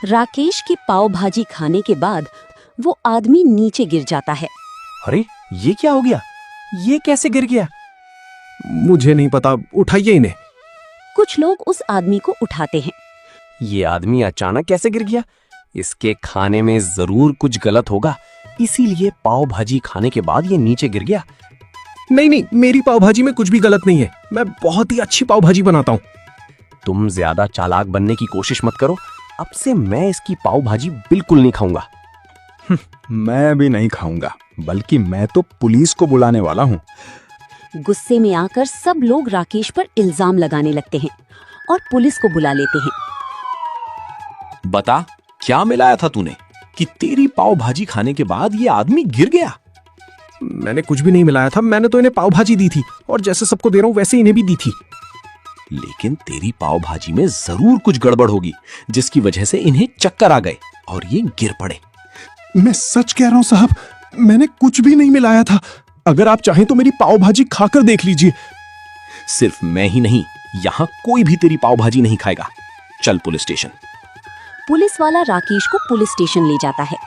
राकेश की पाव भाजी खाने के बाद वो आदमी नीचे गिर जाता है। अरे ये क्या हो गया? ये कैसे गिर गया? मुझे नहीं पता, उठाइए इन्हें। कुछ लोग उस आदमी को उठाते हैं। ये आदमी अचानक कैसे गिर गया? इसके खाने में जरूर कुछ गलत होगा, इसीलिए पाव भाजी खाने के बाद ये नीचे गिर गया। नहीं, मेरी पाव भाजी में कुछ भी गलत नहीं है। मैं बहुत ही अच्छी पाव भाजी बनाता हूँ। तुम ज्यादा चालाक बनने की कोशिश मत करो। अब से मैं इसकी पाव भाजी बिल्कुल नहीं खाऊंगा। मैं भी नहीं खाऊंगा, बल्कि मैं तो पुलिस को बुलाने वाला हूँ। गुस्से में आकर सब लोग राकेश पर इल्जाम लगाने लगते हैं और पुलिस को बुला लेते हैं। बता, क्या मिलाया था तूने कि तेरी पाव भाजी खाने के बाद ये आदमी गिर गया? मैंने कुछ भी नहीं मिलाया था। मैंने तो इन्हें पाव भाजी दी थी और जैसे सबको दे रहा हूँ वैसे इन्हें भी दी थी। लेकिन तेरी पाव भाजी में जरूर कुछ गड़बड़ होगी, जिसकी वजह से इन्हें चक्कर आ गए और ये गिर पड़े। मैं सच कह रहा हूँ साहब, मैंने कुछ भी नहीं मिलाया था। अगर आप चाहें तो मेरी पाव भाजी खाकर देख लीजिए। सिर्फ मैं ही नहीं, यहाँ कोई भी तेरी पाव भाजी नहीं खाएगा। चल पुलिस स्टेशन। पुलिस वाला राकेश को पुलिस स्टेशन ले जाता है,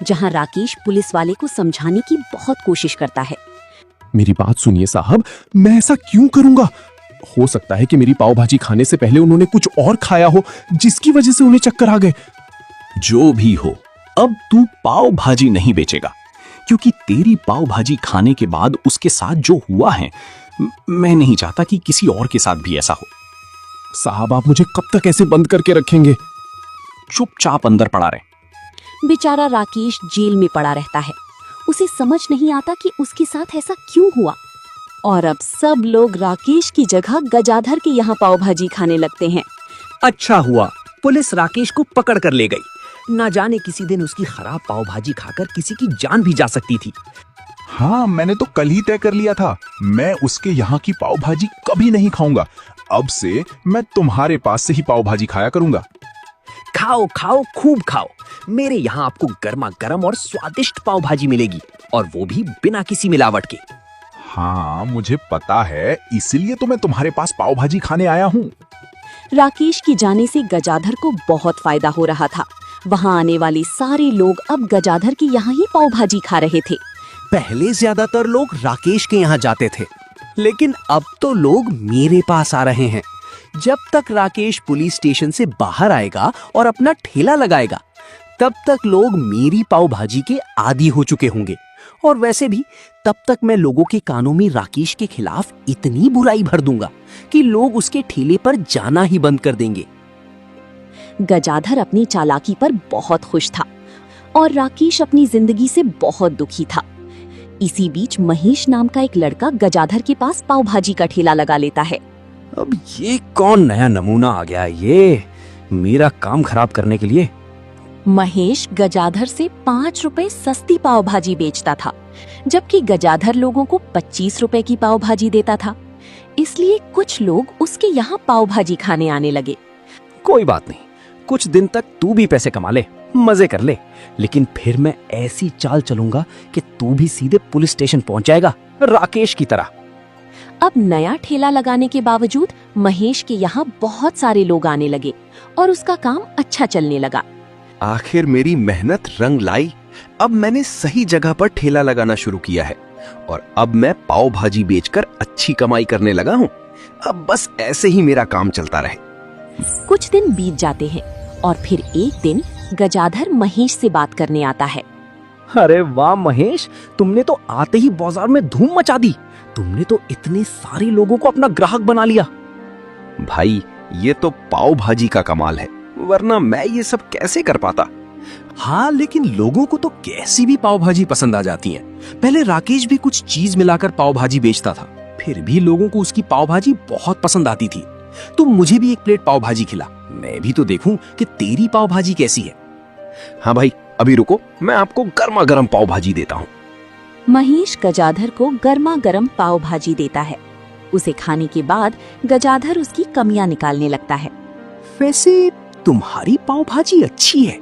जहां राकेश पुलिस वाले को समझाने की बहुत कोशिश करता है। मेरी बात सुनिए साहब, मैं ऐसा क्यों करूंगा? हो सकता है कि मेरी पाव भाजी खाने से पहले उन्होंने कुछ और खाया हो, जिसकी वजह से उन्हें चक्कर आ गए। जो भी हो, अब तू पाव भाजी नहीं बेचेगा, क्योंकि तेरी पाव भाजी खाने के बाद उसके साथ जो हुआ है, मैं नहीं चाहता कि किसी और के साथ भी ऐसा हो। साहब, आप मुझे कब तक ऐसे बंद करके रखेंगे? चुपचाप अंदर पड़ा रहे। बेचारा राकेश जेल में पड़ा रहता है। उसे समझ नहीं आता कि उसके साथ ऐसा क्यों हुआ। और अब सब लोग राकेश की जगह गजाधर के यहाँ पाव भाजी खाने लगते हैं। अच्छा हुआ पुलिस राकेश को पकड़ कर ले गई। ना जाने किसी दिन उसकी खराब पाव भाजी खाकर किसी की जान भी जा सकती थी। हाँ, मैंने तो कल ही तय कर लिया था, मैं उसके यहाँ की पाव भाजी कभी नहीं खाऊंगा। अब से मैं तुम्हारे पास से ही पाव भाजी खाया करूंगा। खाओ खाओ, खूब खाओ। मेरे यहाँ आपको गर्मा गर्म और स्वादिष्ट पाव भाजी मिलेगी, और वो भी बिना किसी मिलावट के। हाँ, मुझे पता है, इसलिए तो मैं तुम्हारे पास पाव भाजी खाने आया हूँ। राकेश की जाने से गजाधर को बहुत फायदा हो रहा था। वहाँ आने वाले सारे लोग अब गजाधर के यहाँ ही पाव भाजी खा रहे थे। पहले ज्यादातर लोग राकेश के यहाँ जाते थे, लेकिन अब तो लोग मेरे पास आ रहे हैं। जब तक राकेश पुलिस स्टेशन से बाहर आएगा और अपना ठेला लगाएगा, तब तक लोग मेरी पाव भाजी के आदी हो चुके होंगे। और वैसे भी तब तक मैं लोगों के कानों में राकेश के खिलाफ इतनी बुराई भर दूंगा कि लोग उसके ठेले पर जाना ही बंद कर देंगे। गजाधर अपनी चालाकी पर बहुत खुश था और राकेश अपनी जिंदगी से बहुत दुखी था। इसी बीच महेश नाम का एक लड़का गजाधर के पास पाव भाजी का ठेला लगा लेता है। अब ये कौन नया नमूना आ गया, ये मेरा काम खराब करने के लिए। महेश गजाधर से 5 रुपए सस्ती पाव भाजी बेचता था, जबकि गजाधर लोगों को 25 रुपए की पाव भाजी देता था। इसलिए कुछ लोग उसके यहाँ पाव भाजी खाने आने लगे। कोई बात नहीं, कुछ दिन तक तू भी पैसे कमा ले, मजे कर ले, लेकिन फिर मैं ऐसी चाल चलूंगा कि तू भी सीधे पुलिस स्टेशन पहुंच जाएगा, राकेश की तरह। अब नया ठेला लगाने के बावजूद महेश के यहाँ बहुत सारे लोग आने लगे और उसका काम अच्छा चलने लगा। आखिर मेरी मेहनत रंग लाई। अब मैंने सही जगह पर ठेला लगाना शुरू किया है और अब मैं पाव भाजी बेचकर अच्छी कमाई करने लगा हूँ। अब बस ऐसे ही मेरा काम चलता रहे। कुछ दिन बीत जाते हैं और फिर एक दिन गजाधर महेश से बात करने आता है। अरे वाह महेश, तुमने तो आते ही बाजार में धूम मचा दी। तुमने तो इतने सारे लोगों को अपना ग्राहक बना लिया। भाई, ये तो पाव भाजी का कमाल है, वरना मैं ये सब कैसे कर पाता। हाँ, लेकिन लोगों को तो कैसी भी पाव भाजी पसंद आ जाती है। पहले राकेश भी कुछ चीज मिलाकर पाव भाजी बेचता था, फिर भी लोगों को उसकी पाव भाजी बहुत पसंद आती थी। तो मुझे भी एक प्लेट पाव भाजी खिला, मैं भी तो देखूं कि तेरी पाव भाजी कैसी है। हाँ भाई, अभी रुको, मैं आपको गर्मा गर्म पाव भाजी देता हूँ। महेश गजाधर को गर्मा गर्म पाव भाजी देता है। उसे खाने के बाद गजाधर उसकी कमियां निकालने लगता है। वैसे तुम्हारी पाव भाजी अच्छी है।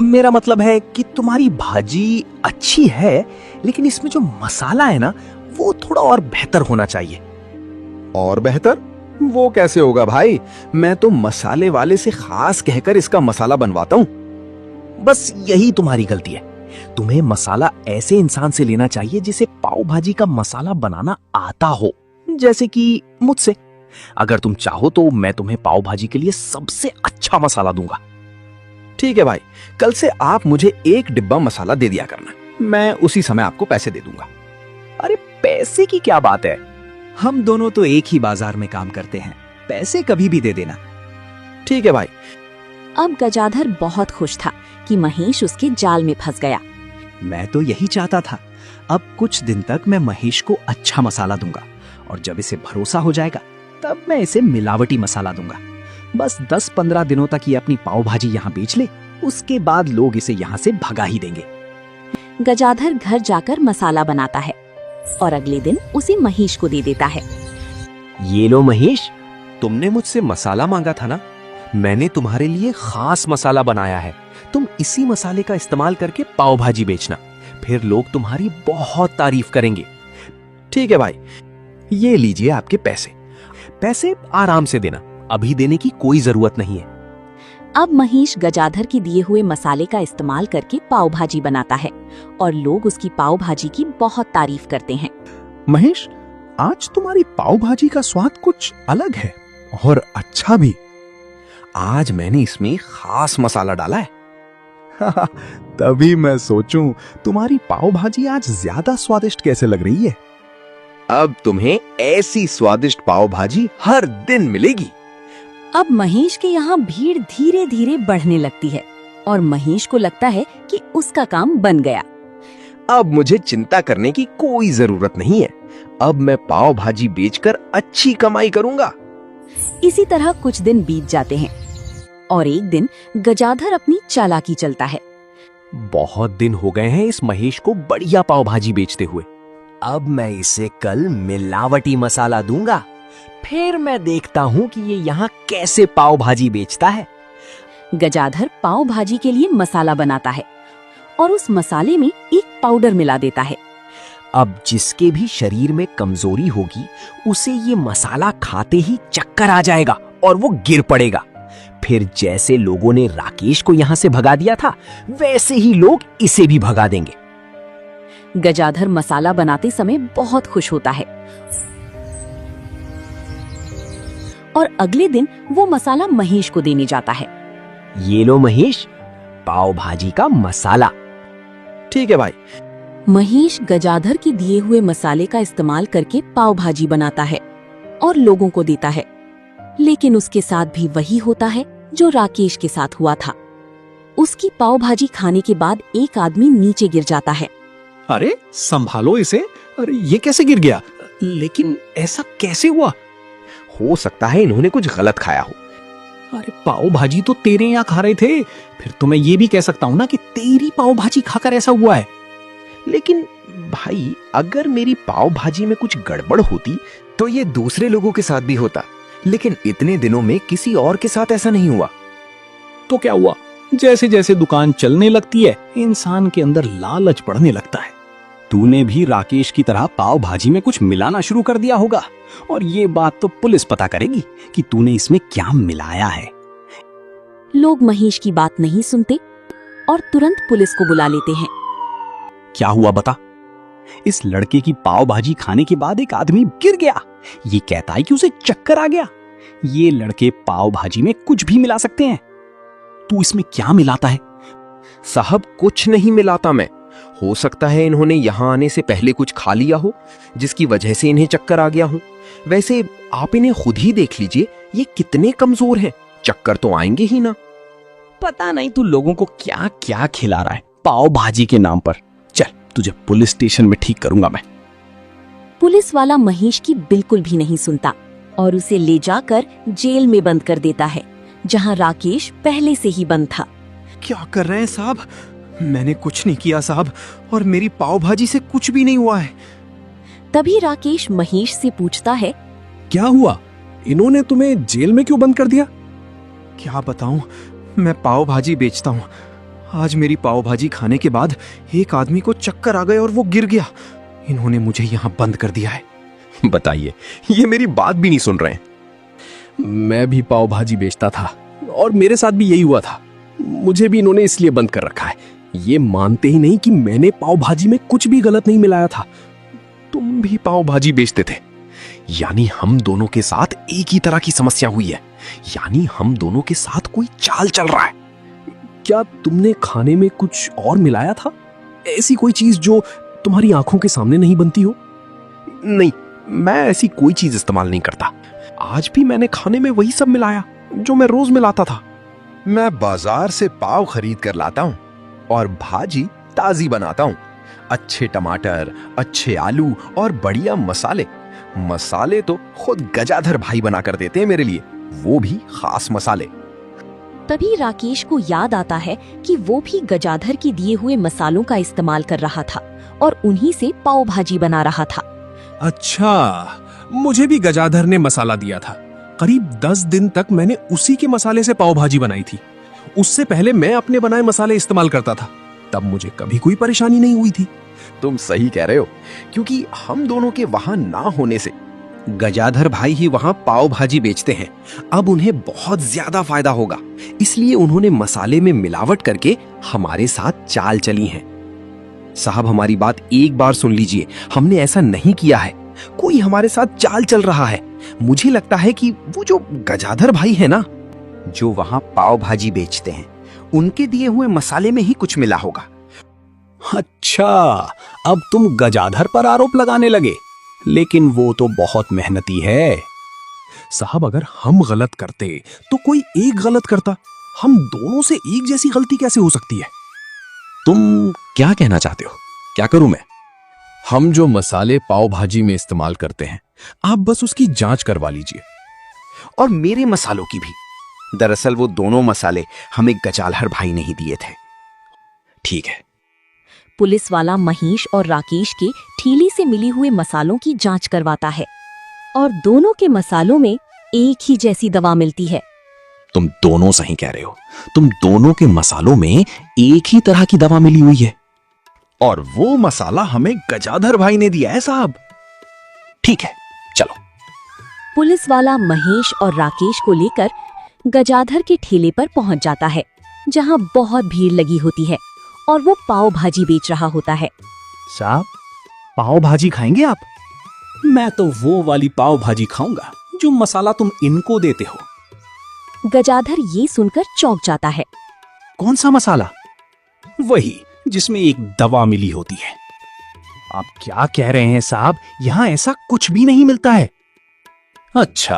मेरा मतलब है कि तुम्हारी भाजी अच्छी है, लेकिन इसमें जो मसाला है ना, वो थोड़ा और बेहतर होना चाहिए। और बेहतर? वो कैसे होगा भाई? मैं तो मसाले वाले से खास कहकर इसका मसाला बनवाता हूँ। बस यही तुम्हारी गलती है। तुम्हें मसाला ऐसे इंसान से लेना चाहिए जिसे पाव भाजी का मसाला बनाना आता हो, जैसे कि मुझसे। अगर तुम चाहो तो मैं तुम्हें पाव भाजी के लिए सबसे अच्छा मसाला दूंगा। ठीक है भाई, कल से आप मुझे 1 डिब्बा मसाला दे दिया करना, मैं उसी समय आपको पैसे दे दूंगा। अरे पैसे की क्या बात है? हम दोनों तो एक ही बाजार में काम करते हैं, पैसे कभी भी दे देना। ठीक है भाई। अब गजाधर बहुत खुश था कि महेश उसके जाल में फंस गया। मैं तो यही चाहता था। अब कुछ दिन तक मैं महेश को अच्छा मसाला दूंगा और जब इसे भरोसा हो जाएगा तब मैं इसे मिलावटी मसाला दूंगा। बस 10-15 दिनों तक ये अपनी पाव भाजी यहाँ बेच ले, उसके बाद लोग इसे यहाँ से भगा ही देंगे। गजाधर घर जाकर मसाला बनाता है और अगले दिन उसे महेश को दे देता है। ये लो महेश, तुमने मुझसे मसाला मांगा था ना, मैंने तुम्हारे लिए खास मसाला बनाया है। तुम इसी मसाले का इस्तेमाल करके पाव भाजी बेचना, फिर लोग तुम्हारी बहुत तारीफ करेंगे। ठीक है भाई, ये लीजिए आपके पैसे। पैसे आराम से देना, अभी देने की कोई जरूरत नहीं है। अब महेश गजाधर के दिए हुए मसाले का इस्तेमाल करके पाव भाजी बनाता है और लोग उसकी पाव भाजी की बहुत तारीफ करते हैं। महेश, आज तुम्हारी पाव भाजी का स्वाद कुछ अलग है और अच्छा भी। आज मैंने इसमें खास मसाला डाला है। तभी मैं सोचूं तुम्हारी पाव भाजी आज ज्यादा स्वादिष्ट कैसे लग रही है। अब तुम्हें ऐसी स्वादिष्ट पाव भाजी हर दिन मिलेगी। अब महेश के यहाँ भीड़ धीरे धीरे बढ़ने लगती है और महेश को लगता है कि उसका काम बन गया। अब मुझे चिंता करने की कोई जरूरत नहीं है। अब मैं पाव भाजी बेचकर अच्छी कमाई करूंगा। इसी तरह कुछ दिन बीत जाते हैं और एक दिन गजाधर अपनी चालाकी चलता है। बहुत दिन हो गए हैं इस महेश को बढ़िया पाव भाजी बेचते हुए। अब मैं इसे कल मिलावटी मसाला दूंगा, फिर मैं देखता हूँ कि ये यहाँ कैसे पाव भाजी बेचता है। गजाधर पाव भाजी के लिए मसाला बनाता है और उस मसाले में एक पाउडर मिला देता है। अब जिसके भी शरीर में कमजोरी होगी उसे ये मसाला खाते ही चक्कर आ जाएगा और वो गिर पड़ेगा। फिर जैसे लोगों ने राकेश को यहाँ से भगा दिया था, वैसे ही लोग इसे भी भगा देंगे। गजाधर मसाला बनाते समय बहुत खुश होता है और अगले दिन वो मसाला महेश को देने जाता है। ये लो महेश, पाव भाजी का मसाला। ठीक है भाई। महेश गजाधर के दिए हुए मसाले का इस्तेमाल करके पाव भाजी बनाता है और लोगों को देता है, लेकिन उसके साथ भी वही होता है जो राकेश के साथ हुआ था। उसकी पाव भाजी खाने के बाद एक आदमी नीचे गिर जाता है। अरे संभालो इसे, अरे ये कैसे गिर गया? लेकिन ऐसा कैसे हुआ? हो सकता है इन्होंने कुछ गलत खाया हो। अरे पाव भाजी तो तेरे यहाँ खा रहे थे, फिर तो मैं ये भी कह सकता हूँ ना कि तेरी पाव भाजी खाकर ऐसा हुआ है। लेकिन भाई, अगर मेरी पाव भाजी में कुछ गड़बड़ होती तो ये दूसरे लोगों के साथ भी होता, लेकिन इतने दिनों में किसी और के साथ ऐसा नहीं हुआ। तो क्या हुआ? जैसे जैसे दुकान चलने लगती है, इंसान के अंदर लालच बढ़ने लगता है। तूने भी राकेश की तरह पाव भाजी में कुछ मिलाना शुरू कर दिया होगा और ये बात तो पुलिस पता करेगी कि तूने इसमें क्या मिलाया है। लोग महेश की बात नहीं सुनते और तुरंत पुलिस को बुला लेते हैं। क्या हुआ बता? इस लड़के की पाव भाजी खाने के बाद एक आदमी गिर गया। ये कहता है कि उसे चक्कर आ गया। ये लड़के पाव भाजी में कुछ भी मिला सकते हैं। तू इसमें क्या मिलाता है? साहब, कुछ नहीं मिलाता मैं। हो सकता है इन्होंने यहाँ आने से पहले कुछ खा लिया हो, जिसकी वजह से इन्हें चक्कर आ गया हो। वैसे आप इन्हें खुद ही देख लीजिए, ये कितने कमजोर हैं, चक्कर तो आएंगे ही ना। पता नहीं तू लोगों को क्या क्या खिला रहा है पाव भाजी के नाम पर। चल, तुझे पुलिस स्टेशन में ठीक करूंगा मैं। पुलिस वाला महेश की बिल्कुल भी नहीं सुनता और उसे ले जाकर जेल में बंद कर देता है, जहां राकेश पहले से ही बंद था। क्या कर रहे हैं साहब? मैंने कुछ नहीं किया साहब, और मेरी पाव भाजी से कुछ भी नहीं हुआ है। तभी राकेश महेश से पूछता है, क्या हुआ? इन्होंने तुम्हें जेल में क्यों बंद कर दिया? क्या बताऊं, मैं पाव भाजी बेचता हूँ। आज मेरी पाव भाजी खाने के बाद एक आदमी को चक्कर आ गए और वो गिर गया। इन्होंने मुझे यहाँ बंद कर दिया है। बताइए, ये मेरी बात भी नहीं सुन रहे हैं। मैं भी पाव भाजी बेचता था और मेरे साथ भी यही हुआ था। मुझे भी इन्होंने इसलिए बंद कर रखा है। ये मानते ही नहीं कि मैंने पाव भाजी में कुछ भी गलत नहीं मिलाया था। तुम भी पाव भाजी बेचते थे, यानी हम दोनों के साथ एक ही तरह की समस्या हुई है, यानी हम दोनों के साथ कोई चाल चल रहा है। क्या तुमने खाने में कुछ और मिलाया था? ऐसी कोई चीज जो तुम्हारी आंखों के सामने नहीं बनती हो? नहीं, मैं ऐसी कोई चीज इस्तेमाल नहीं करता। आज भी मैंने खाने में वही सब मिलाया जो मैं रोज मिलाता था। मैं बाजार से पाव खरीद कर लाता हूँ और भाजी ताजी बनाता हूँ। अच्छे टमाटर, अच्छे आलू और बढ़िया मसाले। मसाले तो खुद गजाधर भाई बना कर देते हैं मेरे लिए, वो भी खास मसाले। तभी राकेश को याद आता है कि वो भी गजाधर के दिए हुए मसालों का इस्तेमाल कर रहा था और उन्हीं से पाव भाजी बना रहा था। अच्छा, मुझे भी गजाधर ने मसाला दिया था। करीब 10 दिन तक मैंने उसी के मसाले से पाव भाजी बनाई थी। उससे पहले मैं अपने बनाए मसाले इस्तेमाल करता था, तब मुझे कभी कोई परेशानी नहीं हुई थी। तुम सही कह रहे हो, क्योंकि हम दोनों के वहां ना होने से गजाधर भाई ही वहां पाव भाजी बेचते हैं। अब उन्हें बहुत ज्यादा फायदा होगा, इसलिए उन्होंने मसाले में मिलावट करके हमारे साथ चाल चली है। साहब, हमारी बात एक बार सुन लीजिए, हमने ऐसा नहीं किया है। कोई हमारे साथ चाल चल रहा है। मुझे लगता है कि वो जो गजाधर भाई है ना, जो वहां पाव भाजी बेचते हैं, उनके दिए हुए मसाले में ही कुछ मिला होगा। अच्छा, अब तुम गजाधर पर आरोप लगाने लगे, लेकिन वो तो बहुत मेहनती है। साहब, अगर हम गलत करते तो कोई एक गलत करता। हम दोनों से एक जैसी गलती कैसे हो सकती है? तुम क्या कहना चाहते हो? क्या करूं मैं? हम जो मसाले पाव भाजी में इस्तेमाल करते हैं, आप बस उसकी जांच करवा लीजिए। और मेरे मसालों की भी। दरअसल वो दोनों मसाले हमें गजाधर भाई ने ही दिए थे। ठीक है। पुलिस वाला महेश और राकेश के ठीली से मिली हुए मसालों की जांच करवाता है और दोनों के मसालों में एक ही जैसी दवा मिलती है। तुम दोनों सही कह रहे हो। तुम दोनों के मसालों में एक ही तरह की दवा मिली हुई है। और वो मसाला हमें गजाधर भाई ने दिया है साहब। ठीक है, चलो। पुलिस वाला महेश और राकेश को लेकर गजाधर के ठेले पर पहुंच जाता है, जहां बहुत भीड़ लगी होती है और वो पाव भाजी बेच रहा होता है। साहब, पाव भाजी खाएंगे आप? मैं तो वो वाली पाव भाजी खाऊंगा जो मसाला तुम इनको देते हो। गजाधर ये सुनकर चौंक जाता है। कौन सा मसाला? वही जिसमें एक दवा मिली होती है। आप क्या कह रहे हैं साहब? यहाँ ऐसा कुछ भी नहीं मिलता है। अच्छा,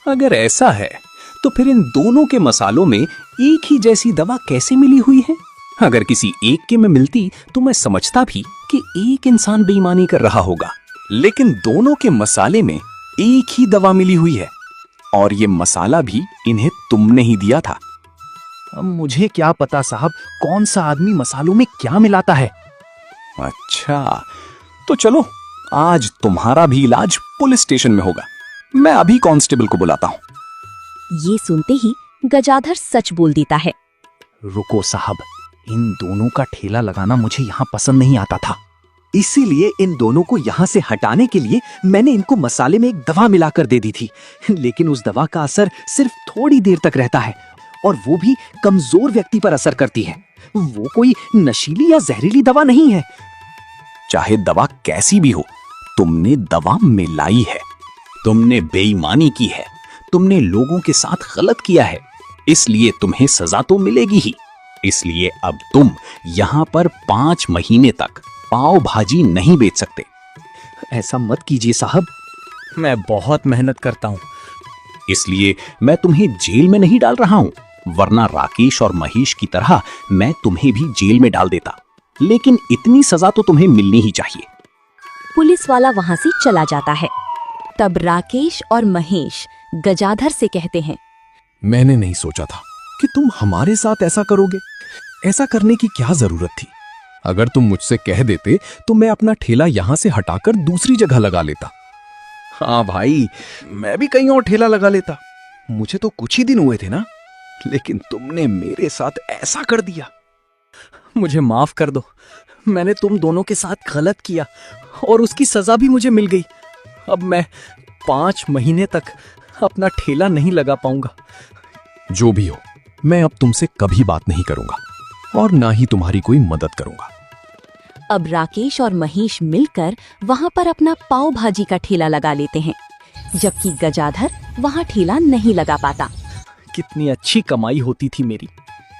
अगर ऐसा है तो फिर इन दोनों के मसालों में एक ही जैसी दवा कैसे मिली हुई है? अगर किसी एक के में मिलती तो मैं समझता भी कि एक इंसान बेईमानी कर रहा होगा, लेकिन दोनों के मसाले में एक ही दवा मिली हुई है और ये मसाला भी इन्हें तुमने ही दिया था। अब मुझे क्या पता साहब, कौन सा आदमी मसालों में क्या मिलाता है। अच्छा, तो चलो, आज तुम्हारा भी इलाज पुलिस स्टेशन में होगा। मैं अभी कांस्टेबल को बुलाता हूँ। ये सुनते ही गजाधर सच बोल देता है। रुको साहब, इन दोनों का ठेला लगाना मुझे यहाँ पसंद नहीं आता था, इसीलिए इन दोनों को यहाँ से हटाने के लिए मैंने इनको मसाले में एक दवा मिलाकर दे दी थी। लेकिन उस दवा का असर सिर्फ थोड़ी देर तक रहता है और वो भी कमजोर व्यक्ति पर असर करती है। वो कोई नशीली या जहरीली दवा नहीं है। चाहे दवा कैसी भी हो, तुमने दवा मिलाई है, तुमने बेईमानी की है, तुमने लोगों के साथ गलत किया है, इसलिए तुम्हें सजा तो मिलेगी ही। इसलिए अब तुम यहाँ पर 5 महीने तक पाव भाजी नहीं बेच सकते। ऐसा मत कीजिए साहब, मैं बहुत मेहनत करता हूँ, इसलिए मैं तुम्हें जेल में नहीं डाल रहा हूँ, वरना राकेश और महेश की तरह मैं तुम्हें भी जेल में डाल देता। लेकिन इतनी सजा तो तुम्हें मिलनी ही चाहिए। पुलिस वाला वहां से चला जाता है। तब राकेश और महेश गजाधर से कहते हैं, मैंने नहीं सोचा था कि तुम हमारे साथ ऐसा करोगे। ऐसा करने की क्या जरूरत थी? अगर तुम मुझसे कह देते तो मैं अपना ठेला यहाँ से हटाकर दूसरी जगह लगा लेता। हाँ भाई, मैं भी कहीं और ठेला लगा लेता। मुझे तो कुछ ही दिन हुए थे ना, लेकिन तुमने मेरे साथ ऐसा कर दिया। मुझे माफ कर दो, मैंने तुम दोनों के साथ गलत किया और उसकी सजा भी मुझे मिल गई। अब मैं 5 महीने तक अपना ठेला नहीं लगा पाऊंगा। जो भी हो, मैं अब तुमसे कभी बात नहीं करूंगा और ना ही तुम्हारी कोई मदद करूंगा। अब राकेश और महेश मिलकर वहां पर अपना पाव भाजी का ठेला लगा लेते हैं, जबकि गजाधर वहां ठेला नहीं लगा पाता। कितनी अच्छी कमाई होती थी मेरी,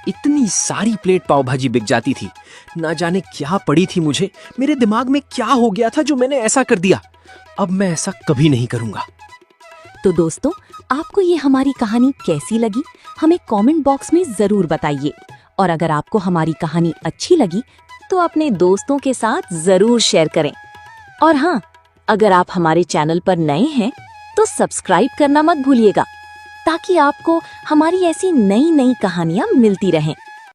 इतनी सारी प्लेट पाव भाजी बिक जाती थी। ना जाने क्या पड़ी थी मुझे, मेरे दिमाग में क्या हो गया था जो मैंने ऐसा कर दिया। अब मैं ऐसा कभी नहीं करूंगा। तो दोस्तों, आपको ये हमारी कहानी कैसी लगी हमें कमेंट बॉक्स में जरूर बताइए, और अगर आपको हमारी कहानी अच्छी लगी तो अपने दोस्तों के साथ जरूर शेयर करें। और हाँ, अगर आप हमारे चैनल पर नए हैं तो सब्सक्राइब करना मत भूलिएगा, ताकि आपको हमारी ऐसी नई नई कहानियां मिलती रहें।